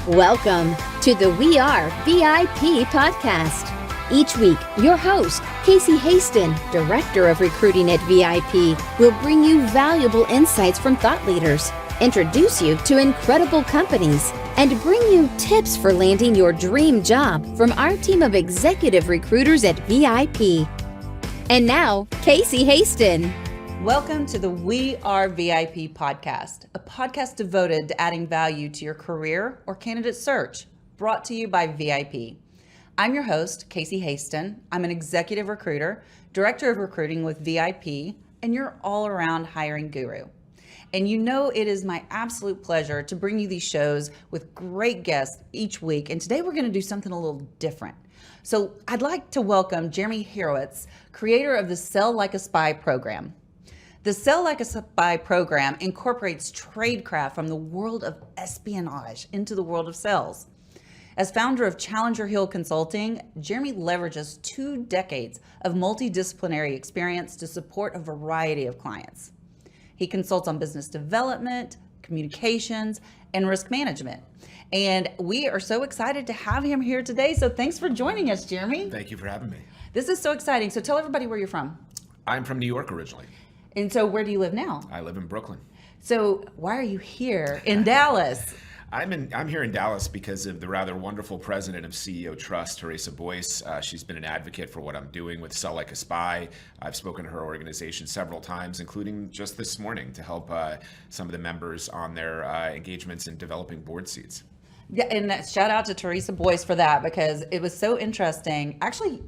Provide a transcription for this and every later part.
Welcome to the We Are VIP podcast. Each week, your host, Casey Hasten, Director of Recruiting at VIP, will bring you valuable insights from thought leaders, introduce you to incredible companies, and bring you tips for landing your dream job from our team of executive recruiters at VIP. And now, Casey Hasten. Welcome to the We Are VIP podcast, a podcast devoted to adding value to your career or candidate search, brought to you by VIP. I'm your host, Casey Hasten. I'm an executive recruiter, director of recruiting with VIP, and your all-around hiring guru. And you know it is my absolute pleasure to bring you these shows with great guests each week. And today we're going to do something a little different. So I'd like to welcome Jeremy Hurewitz, creator of the Sell Like a Spy program. The Sell Like a Spy program incorporates tradecraft from the world of espionage into the world of sales. As founder of Challenger Hill Consulting, Jeremy leverages 2 decades of multi-disciplinary experience to support a variety of clients. He consults on business development, communications, and risk management. And we are so excited to have him here today. So thanks for joining us, Jeremy. Thank you for having me. This is so exciting. So tell everybody where you're from. I'm from New York originally. And so where do you live now? I live in Brooklyn. So why are you here in Dallas? I'm here in Dallas because of the rather wonderful president of CEO Trust, Teresa Boyce. She's been an advocate for what I'm doing with Sell Like a Spy. I've spoken to her organization several times, including just this morning to help some of the members on their engagements in developing board seats. Yeah, and shout out to Teresa Boyce for that, because it was so interesting. Actually,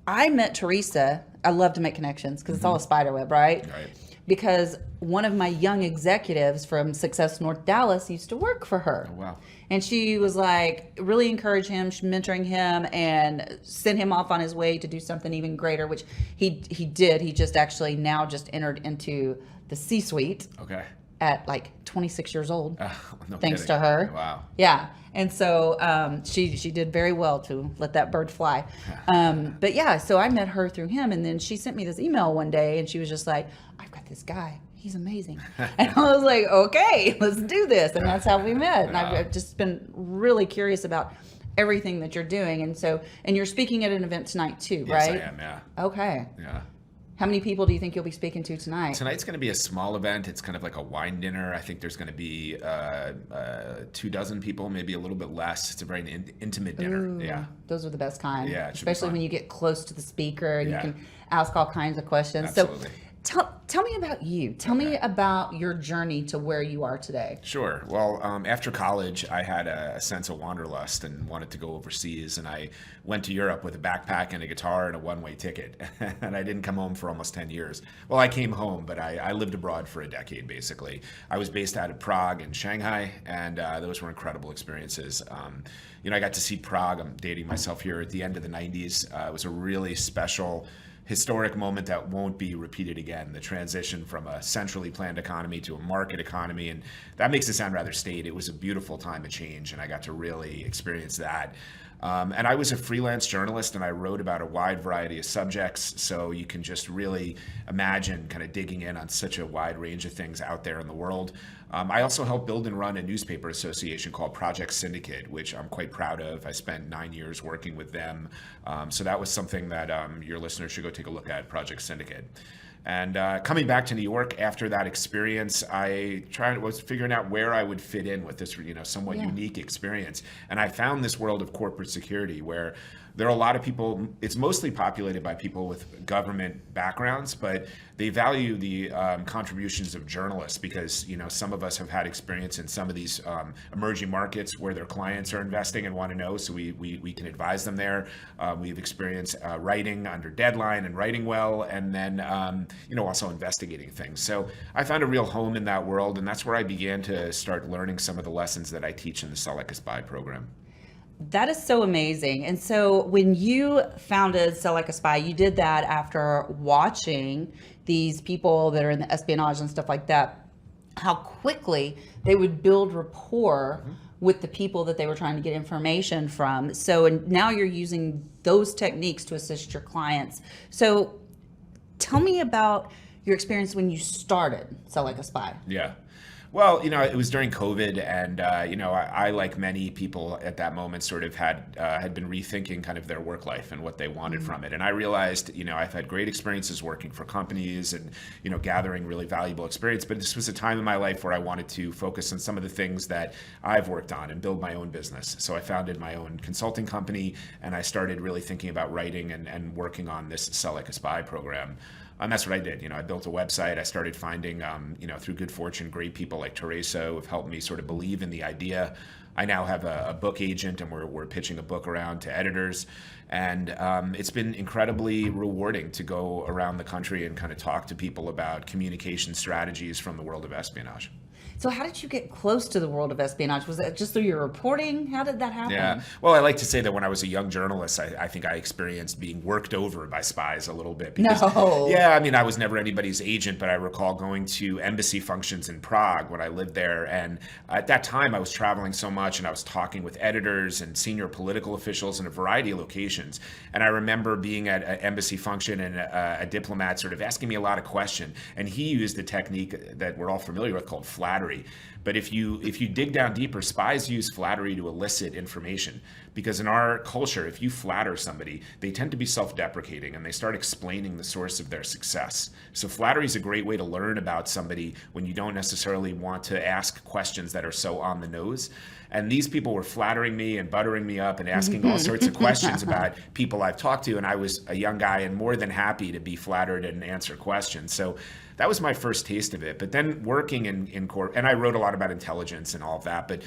I met Teresa. I love to make connections because it's all a spider web, right? Right. Because one of my young executives from Success North Dallas used to work for her. Oh, wow. And she was like, really encourage him, mentoring him, and sent him off on his way to do something even greater, which he did. He just actually now just entered into the C-suite. Okay. At like 26 years old, No thanks kidding. to her. Wow. Yeah. And so she did very well to let that bird fly. But yeah, so I met her through him, and then she sent me this email one day, and she was just like, I've got this guy. He's amazing. And I was like, okay, let's do this. And that's how we met. And I've just been really curious about everything that you're doing. And you're speaking at an event tonight too, right? Yes, I am, yeah. Okay. Yeah. How many people do you think you'll be speaking to tonight? Tonight's going to be a small event. It's kind of like a wine dinner. I think there's going to be 24 people, maybe a little bit less. It's a very intimate dinner. Ooh, yeah. Those are the best kind. Yeah, it should be especially fun. when you get close to the speaker and Yeah. you can ask all kinds of questions. Absolutely. So tell me about you. Tell me about your journey to where you are today. Sure. Well, after college, I had a sense of wanderlust and wanted to go overseas. And I went to Europe with a backpack and a guitar and a one-way ticket. And I didn't come home for almost 10 years. Well, I came home, but I lived abroad for a decade, basically. I was based out of Prague and Shanghai, and those were incredible experiences. I got to see Prague. I'm dating myself here at the end of the 90s. It was a really special historic moment that won't be repeated again. The transition from a centrally planned economy to a market economy, and that makes it sound rather staid. It was a beautiful time of change, and I got to really experience that. And I was a freelance journalist, and I wrote about a wide variety of subjects, so you can just really imagine kind of digging in on such a wide range of things out there in the world. I also helped build and run a newspaper association called Project Syndicate, which I'm quite proud of. I spent 9 years working with them. So that was something that your listeners should go take a look at, Project Syndicate. And coming back to New York after that experience, I was figuring out where I would fit in with this, somewhat unique experience. And I found this world of corporate security where there are a lot of people. It's mostly populated by people with government backgrounds, but they value the contributions of journalists because some of us have had experience in some of these emerging markets where their clients are investing and want to know, so we can advise them there. We've experienced writing under deadline and writing well, and then also investigating things. So I found a real home in that world, and that's where I began to start learning some of the lessons that I teach in the Sell Like a Spy program. That is so amazing. And so when you founded Sell Like a Spy, you did that after watching these people that are in the espionage and stuff like that, how quickly they would build rapport with the people that they were trying to get information from. So and now you're using those techniques to assist your clients. So tell me about your experience when you started Sell Like a Spy. Yeah. Well, it was during COVID, and I like many people at that moment, sort of had been rethinking kind of their work life and what they wanted from it. And I realized, I've had great experiences working for companies and gathering really valuable experience. But this was a time in my life where I wanted to focus on some of the things that I've worked on and build my own business. So I founded my own consulting company, and I started really thinking about writing and working on this Sell Like a Spy program. And that's what I did. I built a website. I started finding, through good fortune, great people like Teresa who have helped me sort of believe in the idea. I now have a book agent, and we're pitching a book around to editors. And it's been incredibly rewarding to go around the country and kind of talk to people about communication strategies from the world of espionage. So how did you get close to the world of espionage? Was that just through your reporting? How did that happen? Yeah. Well, I like to say that when I was a young journalist, I think I experienced being worked over by spies a little bit. Because, no. Yeah, I was never anybody's agent, but I recall going to embassy functions in Prague when I lived there. And at that time, I was traveling so much, and I was talking with editors and senior political officials in a variety of locations. And I remember being at an embassy function and a diplomat sort of asking me a lot of questions. And he used the technique that we're all familiar with called flattery. But if you dig down deeper, spies use flattery to elicit information. Because in our culture, if you flatter somebody, they tend to be self-deprecating, and they start explaining the source of their success. So flattery is a great way to learn about somebody when you don't necessarily want to ask questions that are so on the nose. And these people were flattering me and buttering me up and asking all sorts of questions about people I've talked to. And I was a young guy and more than happy to be flattered and answer questions. So that was my first taste of it. But then working in court, and I wrote a lot about intelligence and all of that, but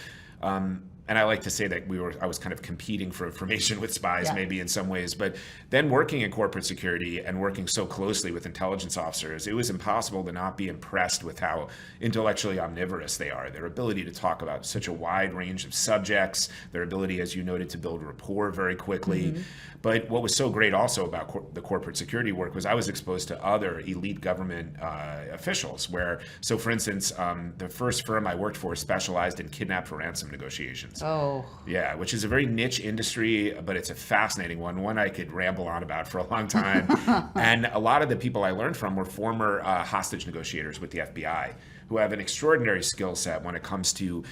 and I like to say that I was kind of competing for information with spies, maybe in some ways. But then working in corporate security and working so closely with intelligence officers, it was impossible to not be impressed with how intellectually omnivorous they are. Their ability to talk about such a wide range of subjects, their ability, as you noted, to build rapport very quickly. Mm-hmm. But what was so great also about the corporate security work was I was exposed to other elite government officials so for instance, the first firm I worked for specialized in kidnap for ransom negotiations. Oh. Yeah, which is a very niche industry, but it's a fascinating one I could ramble on about for a long time. And a lot of the people I learned from were former hostage negotiators with the FBI, who have an extraordinary skill set when it comes to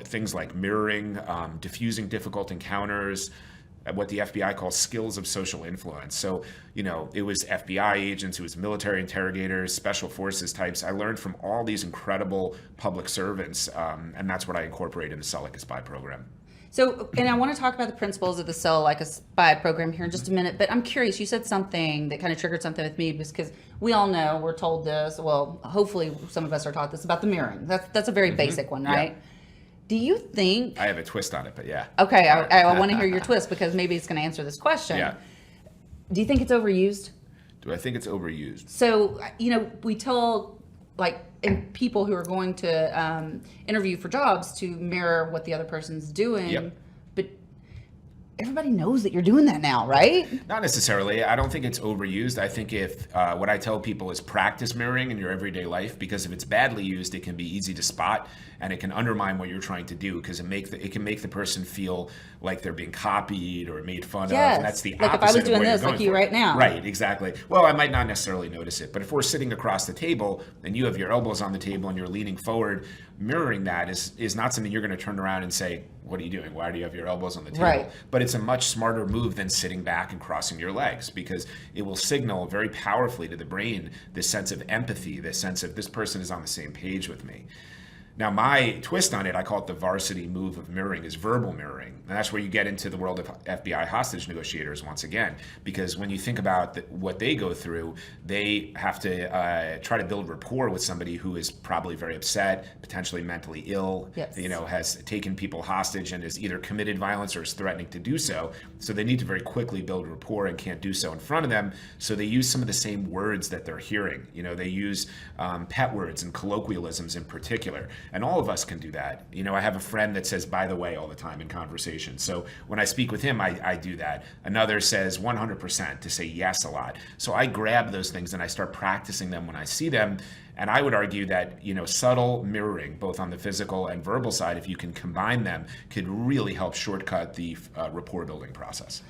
things like mirroring, diffusing difficult encounters, what the FBI calls skills of social influence. So, it was FBI agents, it was military interrogators, special forces types. I learned from all these incredible public servants, and that's what I incorporate in the Sell Like a Spy program. So, and I want to talk about the principles of the Sell Like a Spy program here in just a minute, but I'm curious, you said something that kind of triggered something with me, because we all know, we're told this, well, hopefully some of us are taught this about the mirroring. That's a very basic one, right? Yeah. Do you think... I have a twist on it, but yeah. Okay, I want to hear your twist, because maybe it's going to answer this question. Yeah. Do you think it's overused? Do I think it's overused? So, we tell, people who are going to interview for jobs to mirror what the other person's doing. Yep. But everybody knows that you're doing that now, right? Not necessarily. I don't think it's overused. I think if what I tell people is practice mirroring in your everyday life, because if it's badly used, it can be easy to spot, and it can undermine what you're trying to do, because it can make the person feel like they're being copied or made fun of. And that's the opposite. Like if I was doing this, like you right now. Right, exactly. Well, I might not necessarily notice it, but if we're sitting across the table and you have your elbows on the table and you're leaning forward, mirroring that is not something you're going to turn around and say, what are you doing? Why do you have your elbows on the table? Right. But it's a much smarter move than sitting back and crossing your legs, because it will signal very powerfully to the brain this sense of empathy, this sense of this person is on the same page with me. Now, my twist on it, I call it the varsity move of mirroring, is verbal mirroring. And that's where you get into the world of FBI hostage negotiators once again, because when you think about what they go through, they have to try to build rapport with somebody who is probably very upset, potentially mentally ill, yes, has taken people hostage and has either committed violence or is threatening to do so. So they need to very quickly build rapport and can't do so in front of them. So they use some of the same words that they're hearing. They use pet words and colloquialisms in particular. And all of us can do that. I have a friend that says, by the way, all the time in conversation. So when I speak with him, I do that. Another says 100% to say yes a lot. So I grab those things and I start practicing them when I see them. And I would argue that, subtle mirroring, both on the physical and verbal side, if you can combine them, could really help shortcut the rapport building process.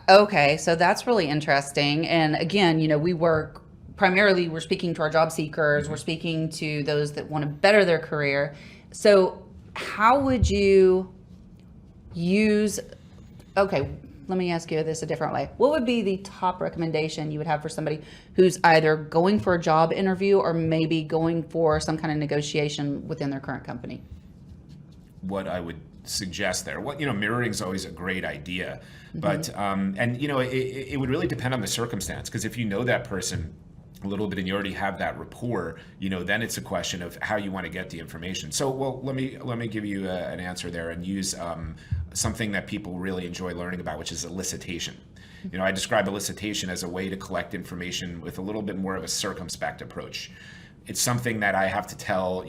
Okay, so that's really interesting. And again, we work primarily we're speaking to our job seekers, we're speaking to those that want to better their career. So how would you use, okay, let me ask you this a different way. What would be the top recommendation you would have for somebody who's either going for a job interview or maybe going for some kind of negotiation within their current company? What I would suggest there, mirroring is always a great idea, but it would really depend on the circumstance, because if you know that person a little bit and you already have that rapport, then it's a question of how you want to get the information. So, let me give you an answer there and use something that people really enjoy learning about, which is elicitation. I describe elicitation as a way to collect information with a little bit more of a circumspect approach. It's something that I have to tell,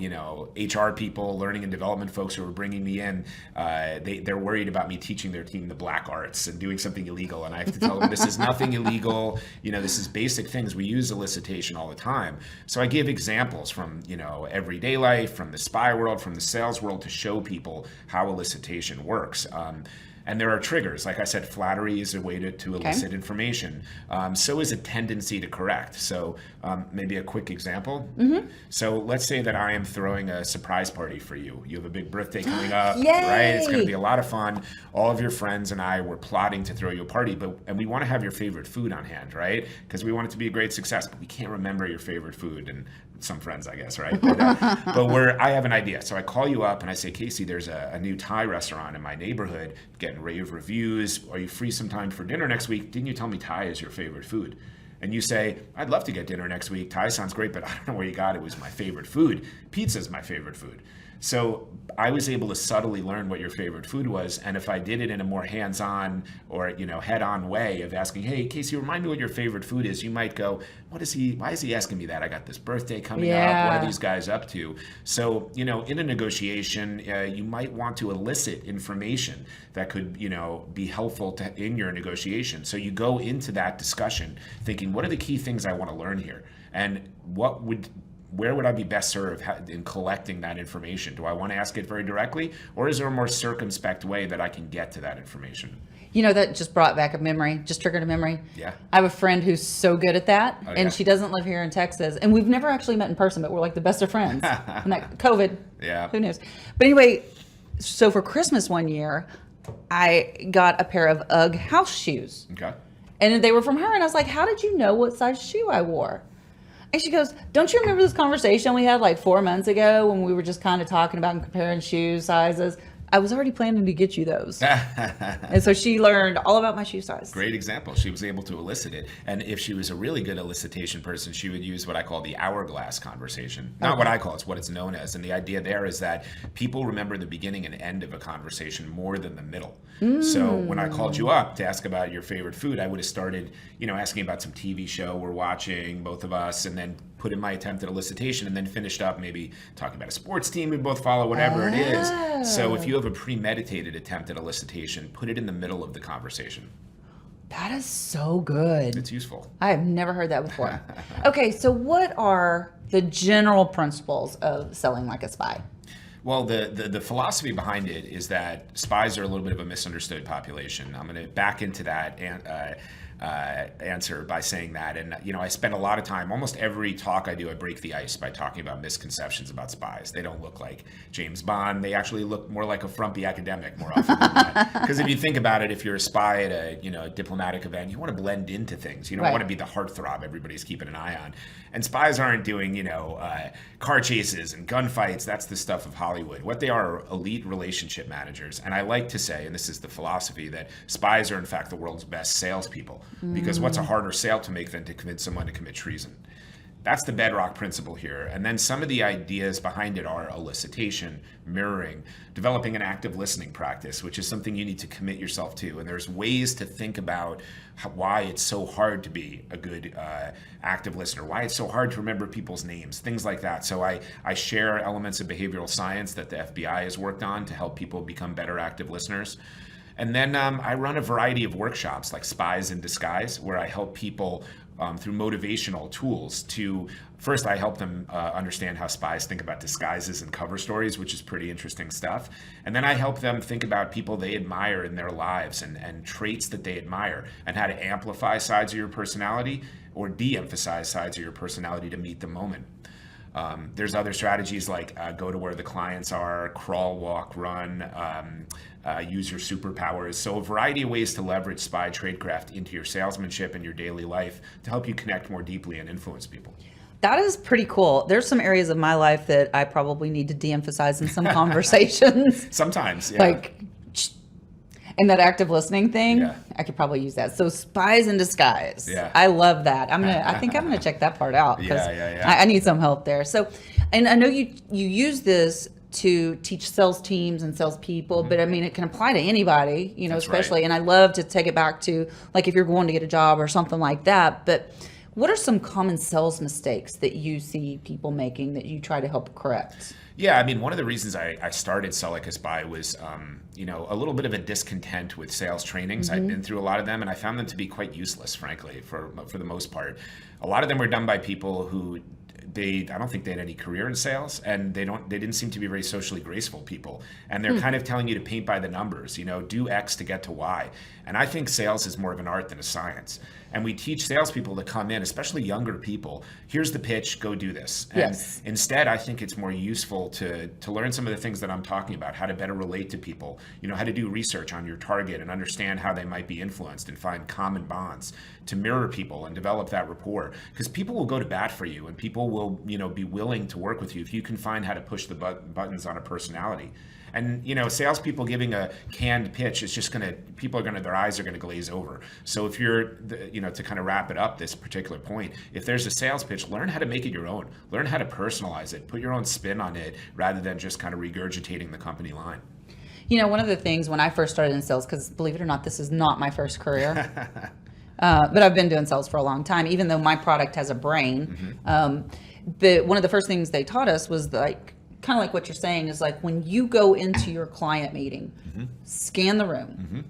HR people, learning and development folks who are bringing me in. They're worried about me teaching their team the black arts and doing something illegal. And I have to tell them this is nothing illegal. This is basic things. We use elicitation all the time. So I give examples from, everyday life, from the spy world, from the sales world, to show people how elicitation works. And there are triggers. Like I said, flattery is a way to elicit information. So is a tendency to correct. So maybe a quick example. So let's say that I am throwing a surprise party for you. You have a big birthday coming up, right? It's going to be a lot of fun. All of your friends and I were plotting to throw you a party, and we want to have your favorite food on hand, right? Because we want it to be a great success, but we can't remember your favorite food. And some friends, I guess, right? But I have an idea. So I call you up and I say, Casey, there's a new Thai restaurant in my neighborhood, getting rave reviews. Are you free sometime for dinner next week? Didn't you tell me Thai is your favorite food? And you say, I'd love to get dinner next week. Thai sounds great, but I don't know where you got it. It was my favorite food. Pizza is my favorite food. So I was able to subtly learn what your favorite food was. And if I did it in a more hands-on or, head-on way of asking, hey, Casey, remind me what your favorite food is, you might go, why is he asking me that? I got this birthday coming up. What are these guys up to? So, in a negotiation, you might want to elicit information that could, be helpful in your negotiation. So you go into that discussion thinking, what are the key things I want to learn here? And where would I be best served in collecting that information? Do I want to ask it very directly, or is there a more circumspect way that I can get to that information? That just brought back a memory, just triggered a memory. Yeah. I have a friend who's so good at that, and she doesn't live here in Texas, and we've never actually met in person, but we're like the best of friends. And that COVID, who knows? But anyway, so for Christmas one year, I got a pair of UGG house shoes. Okay. And they were from her, and I was like, how did you know what size shoe I wore? And she goes, don't you remember this conversation we had like 4 months ago when we were just kind of talking about and comparing shoe sizes? I was already planning to get you those. And so she learned all about my shoe size. Great example. She was able to elicit it. And if she was a really good elicitation person, she would use what I call the hourglass conversation. Not what I call, it's what it's known as. And the idea there is that people remember the beginning and end of a conversation more than the middle. So when I called you up to ask about your favorite food, I would have started, asking about some TV show we're watching, both of us, and then put in my attempt at elicitation, and then finished up maybe talking about a sports team we both follow, whatever it is. So if you have a premeditated attempt at elicitation, put it in the middle of the conversation. That is so good. It's useful. I have never heard that before. Okay, so what are the general principles of selling like a spy? Well, the philosophy behind it is that spies are a little bit of a misunderstood population. I'm going to back into that answer by saying that. And, I spend a lot of time, almost every talk I do, I break the ice by talking about misconceptions about spies. They don't look like James Bond. They actually look more like a frumpy academic more often than not. Because if you think about it, if you're a spy at a diplomatic event, you want to blend into things. You don't want to be the heartthrob everybody's keeping an eye on. And spies aren't doing, car chases and gunfights. That's the stuff of Hollywood. What they are elite relationship managers. And I like to say, and this is the philosophy, that spies are in fact the world's best salespeople. Because what's a harder sale to make than to convince someone to commit treason? That's the bedrock principle here. And then some of the ideas behind it are elicitation, mirroring, developing an active listening practice, which is something you need to commit yourself to. And there's ways to think about why it's so hard to be a good active listener, why it's so hard to remember people's names, things like that. So I share elements of behavioral science that the FBI has worked on to help people become better active listeners. And then I run a variety of workshops like Spies in Disguise, where I help people through motivational tools to, first I help them understand how spies think about disguises and cover stories, which is pretty interesting stuff. And then I help them think about people they admire in their lives and traits that they admire and how to amplify sides of your personality or de-emphasize sides of your personality to meet the moment. There's other strategies like go to where the clients are, crawl, walk, run, use your superpowers. So a variety of ways to leverage spy tradecraft into your salesmanship and your daily life to help you connect more deeply and influence people. That is pretty cool. There's some areas of my life that I probably need to de-emphasize in some conversations. Sometimes, yeah. Like, and that active listening thing, Yeah. I could probably use that. So spies in disguise. Yeah. I love that. I think I'm gonna check that part out because I need some help there. So, and I know you use this to teach sales teams and salespeople, but I mean, it can apply to anybody, you know, That's especially, right. and I love to take it back to like if you're going to get a job or something like that. But what are some common sales mistakes that you see people making that you try to help correct? Yeah, I mean, one of the reasons I started Sell Like a Spy was, you know, a little bit of a discontent with sales trainings. I'd been through a lot of them, and I found them to be quite useless, frankly, for the most part. A lot of them were done by people who I don't think they had any career in sales, and they didn't seem to be very socially graceful people. And they're kind of telling you to paint by the numbers, you know, do X to get to Y. And I think sales is more of an art than a science. And we teach salespeople to come in, especially younger people. Here's the pitch, go do this. And Yes. instead, I think it's more useful to learn some of the things that I'm talking about, how to better relate to people, you know, how to do research on your target and understand how they might be influenced and find common bonds, to mirror people and develop that rapport. Because people will go to bat for you and people will, you know, be willing to work with you if you can find how to push the buttons on a personality. And, you know, salespeople giving a canned pitch is just their eyes are going to glaze over. So if you're, you know, to kind of wrap it up, this particular point, if there's a sales pitch, learn how to make it your own. Learn how to personalize it. Put your own spin on it rather than just kind of regurgitating the company line. You know, one of the things when I first started in sales, because believe it or not, this is not my first career, but I've been doing sales for a long time, even though my product has a brain. One of the first things they taught us was like, kind of like what you're saying is like when you go into your client meeting, scan the room,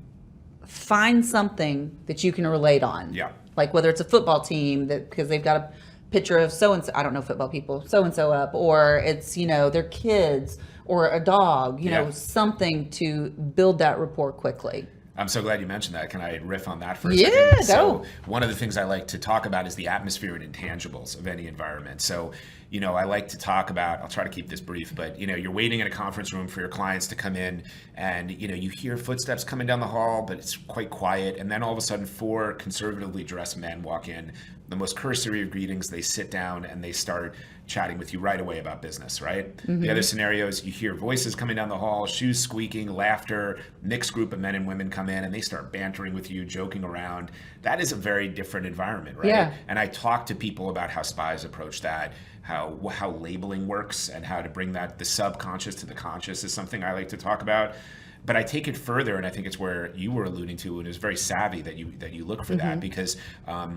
find something that you can relate on. Yeah. Like whether it's a football team that because they've got a picture of so-and-so, I don't know football people, so-and-so up, or it's, you know, their kids or a dog, you know, something to build that rapport quickly. I'm so glad you mentioned that. Can I riff on that for a Yeah, second? go. So one of the things I like to talk about is the atmosphere and intangibles of any environment. So, you know, I like to talk about, I'll try to keep this brief, but, you know, you're waiting in a conference room for your clients to come in and, you know, you hear footsteps coming down the hall, but it's quite quiet. And then all of a sudden 4 conservatively dressed men walk in, the most cursory of greetings, they sit down and they start chatting with you right away about business, right? The other scenarios, you hear voices coming down the hall, shoes squeaking, laughter, mixed group of men and women come in and they start bantering with you, joking around. That is a very different environment, right? Yeah. And I talk to people about how spies approach that, how labeling works and how to bring that, the subconscious to the conscious is something I like to talk about. But I take it further, and I think it's where you were alluding to, and it was very savvy that you look for that, because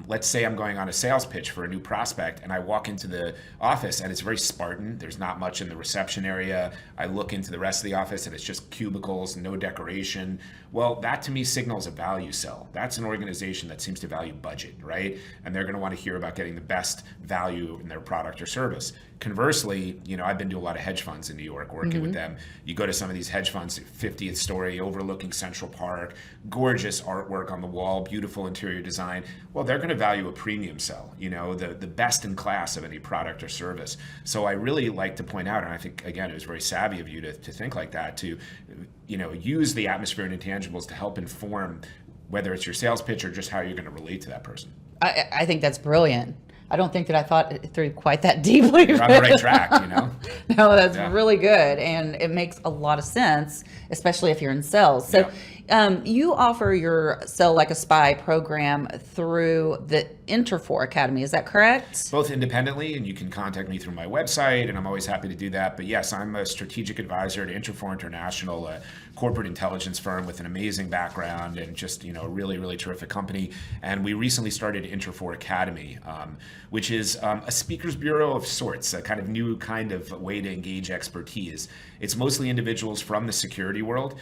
let's say I'm going on a sales pitch for a new prospect, and I walk into the office, and it's very Spartan. There's not much in the reception area. I look into the rest of the office, and it's just cubicles, no decoration. Well, that to me signals a value sell. That's an organization that seems to value budget, right? And they're going to want to hear about getting the best value in their product or service. Conversely, you know, I've been to a lot of hedge funds in New York working with them. You go to some of these hedge funds, 50th story, overlooking Central Park, gorgeous artwork on the wall, beautiful interior design. Well, they're going to value a premium sell, you know, the best in class of any product or service. So I really like to point out, and I think, again, it was very savvy of you to think like that, to, you know, use the atmosphere and intangibles to help inform whether it's your sales pitch or just how you're going to relate to that person. I think that's brilliant. I don't think that I thought it through quite that deeply. You're on the right track, you know? No, that's really good. And it makes a lot of sense, especially if you're in sales. So you offer your Sell Like a Spy program through the Inter4 Academy. Is that correct? Both independently, and you can contact me through my website, and I'm always happy to do that. But yes, I'm a strategic advisor to Inter4 International, a corporate intelligence firm with an amazing background and just, you know, a really, really terrific company. And we recently started Inter4 Academy, which is a speakers bureau of sorts, a kind of new kind of way to engage expertise. It's mostly individuals from the security world,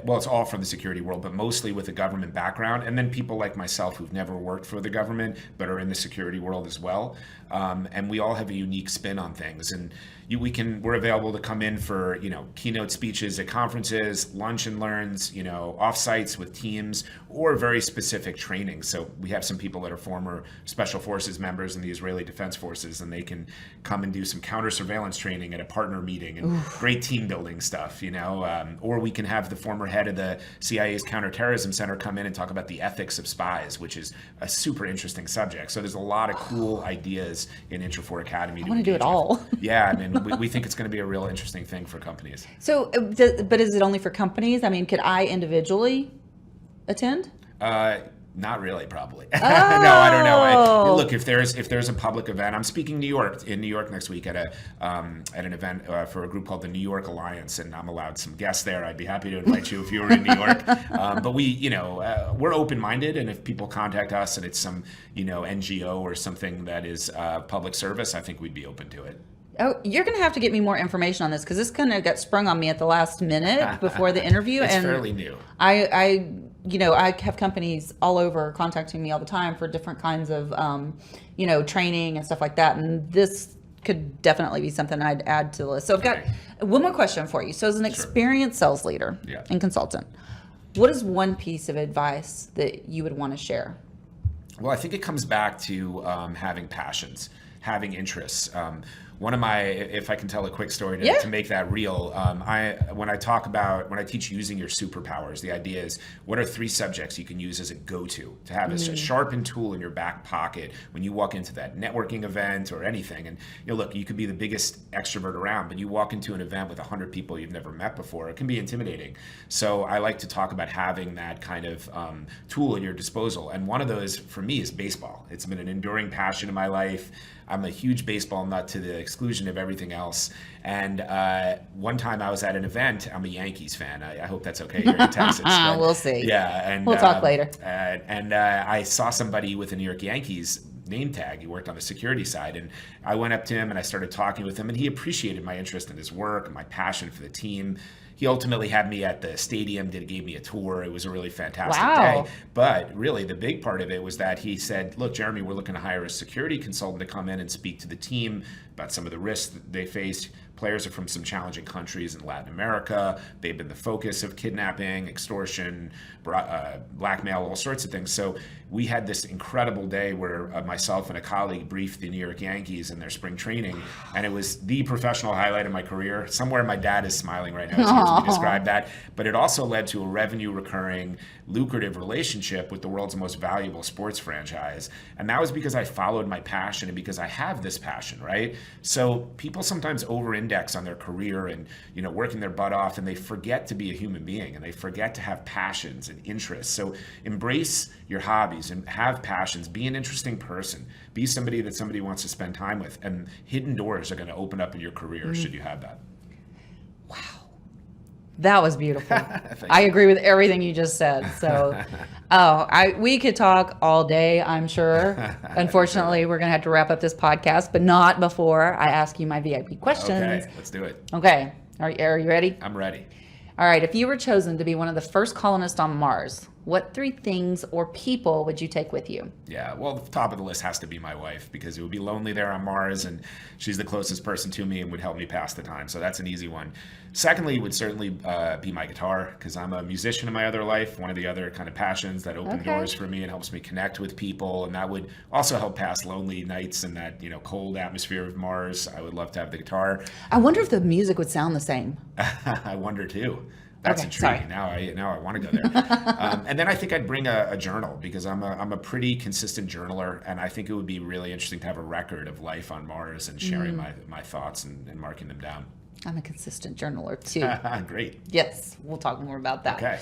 well, it's all from the security world, but mostly with a government background. And then people like myself who've never worked for the government, but are in the security world as well. And we all have a unique spin on things. And we're available to come in for, keynote speeches at conferences, lunch and learns, offsites with teams, or very specific training. So we have some people that are former special forces members in the Israeli Defense Forces, and they can come and do some counter surveillance training at a partner meeting and great team building stuff, or we can have the former head of the CIA's counterterrorism center come in and talk about the ethics of spies, which is a super interesting subject. So there's a lot of cool ideas in Inter4 Academy. I want to do it all. Yeah, I mean, we think it's going to be a real interesting thing for companies. So, but is it only for companies? I mean, could I individually attend? Not really, probably. No, I don't know. Look, if there's a public event, I'm speaking in New York next week at an event for a group called the New York Alliance, and I'm allowed some guests there. I'd be happy to invite you if you were in New York. But we're open-minded, and if people contact us and it's some NGO or something that is public service, I think we'd be open to it. Oh, you're going to have to get me more information on this, because this kind of got sprung on me at the last minute before the interview. It's and fairly new. I have companies all over contacting me all the time for different kinds of, training and stuff like that. And this could definitely be something I'd add to the list. So I've got one more question for you. So as an experienced sales leader and consultant, what is one piece of advice that you would want to share? Well, I think it comes back to having passions, having interests. One of my, if I can tell a quick story to make that real, when I teach using your superpowers, the idea is, what are 3 subjects you can use as a go-to to have a sharpened tool in your back pocket when you walk into that networking event or anything. And look, you could be the biggest extrovert around, but you walk into an event with 100 people you've never met before, it can be intimidating. So I like to talk about having that kind of tool at your disposal. And one of those for me is baseball. It's been an enduring passion in my life. I'm a huge baseball nut to the exclusion of everything else. And one time I was at an event. I'm a Yankees fan. I hope that's okay here in Texas. But, we'll see. Yeah, and we'll talk later. And I saw somebody with a New York Yankees name tag. He worked on the security side, and I went up to him and I started talking with him, and he appreciated my interest in his work and my passion for the team. He ultimately had me at the stadium, gave me a tour. It was a really fantastic day. But really, the big part of it was that he said, look, Jeremy, we're looking to hire a security consultant to come in and speak to the team about some of the risks that they face. Players are from some challenging countries in Latin America. They've been the focus of kidnapping, extortion, blackmail, all sorts of things. So we had this incredible day where myself and a colleague briefed the New York Yankees in their spring training, and it was the professional highlight of my career. Somewhere my dad is smiling right now as he hears me describe that. But it also led to a revenue recurring, lucrative relationship with the world's most valuable sports franchise. And that was because I followed my passion and because I have this passion, right? So people sometimes over-index on their career and working their butt off, and they forget to be a human being, and they forget to have passions and interests. So embrace your hobbies and have passions. Be an interesting person. Be somebody that somebody wants to spend time with, and hidden doors are going to open up in your career should you have that. Wow. That was beautiful. I agree with everything you just said. So, we could talk all day, I'm sure. Unfortunately, we're going to have to wrap up this podcast, but not before I ask you my VIP questions. Okay, let's do it. Okay. Are you ready? I'm ready. All right. If you were chosen to be one of the first colonists on Mars, what 3 things or people would you take with you? Yeah, well, the top of the list has to be my wife, because it would be lonely there on Mars, and she's the closest person to me and would help me pass the time. So that's an easy one. Secondly, would certainly be my guitar, because I'm a musician in my other life, one of the other kind of passions that open doors for me and helps me connect with people. And that would also help pass lonely nights in that, cold atmosphere of Mars. I would love to have the guitar. I wonder if the music would sound the same. I wonder too. That's intriguing. Sorry. Now I want to go there. And then I think I'd bring a journal, because I'm a pretty consistent journaler, and I think it would be really interesting to have a record of life on Mars and sharing my thoughts and marking them down. I'm a consistent journaler too. Great. Yes, we'll talk more about that. Okay.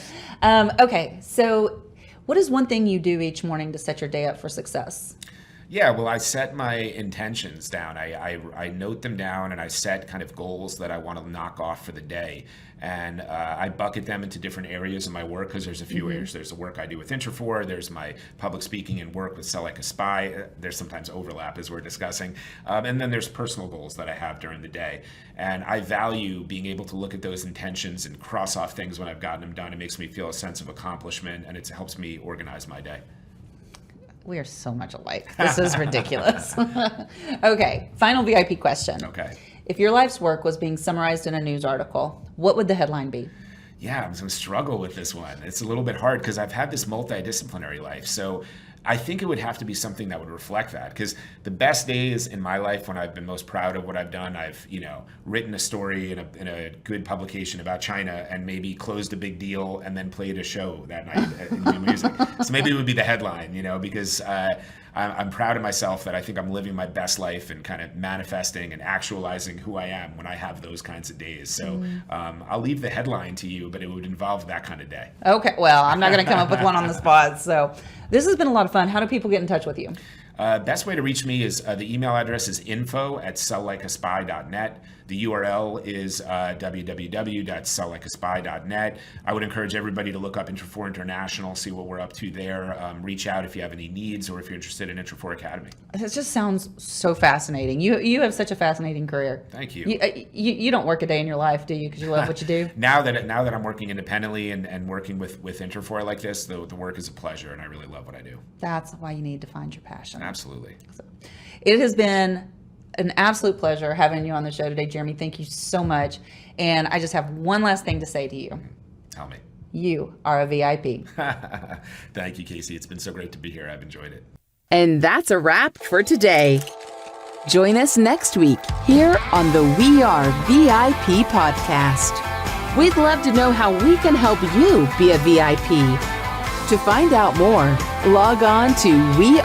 Okay, so what is one thing you do each morning to set your day up for success? Yeah, well, I set my intentions down. I note them down, and I set kind of goals that I want to knock off for the day. And I bucket them into different areas of my work, because there's a few areas. There's the work I do with Inter4, there's my public speaking and work with Sell Like a Spy. There's sometimes overlap, as we're discussing. And then there's personal goals that I have during the day. And I value being able to look at those intentions and cross off things when I've gotten them done. It makes me feel a sense of accomplishment, and it helps me organize my day. We are so much alike. This is ridiculous. Okay, final VIP question. Okay. If your life's work was being summarized in a news article, what would the headline be? Yeah, I'm going to struggle with this one. It's a little bit hard because I've had this multi-disciplinary life. So I think it would have to be something that would reflect that, because the best days in my life when I've been most proud of what I've done, I've written a story in a good publication about China and maybe closed a big deal and then played a show that night in new music. So maybe it would be the headline, because I'm proud of myself that I think I'm living my best life and kind of manifesting and actualizing who I am when I have those kinds of days. So I'll leave the headline to you, but it would involve that kind of day. Okay, well, I'm not going to come up with one on the spot. So this has been a lot of fun. How do people get in touch with you? Best way to reach me is the email address is info@selllikeaspy.net. The URL is www.selllikeaspy.net. I would encourage everybody to look up Inter4 International, see what we're up to there. Reach out if you have any needs or if you're interested in Inter4 Academy. It just sounds so fascinating. You have such a fascinating career. Thank you. You don't work a day in your life, do you? Because you love what you do. Now that I'm working independently and working with Inter4 like this, the work is a pleasure, and I really love what I do. That's why you need to find your passion. Absolutely. So, it has been an absolute pleasure having you on the show today, Jeremy. Thank you so much. And I just have one last thing to say to you. Tell me. You are a VIP. Thank you, Casey. It's been so great to be here. I've enjoyed it. And that's a wrap for today. Join us next week here on the We Are VIP podcast. We'd love to know how we can help you be a VIP. To find out more, log on to wearevip.com.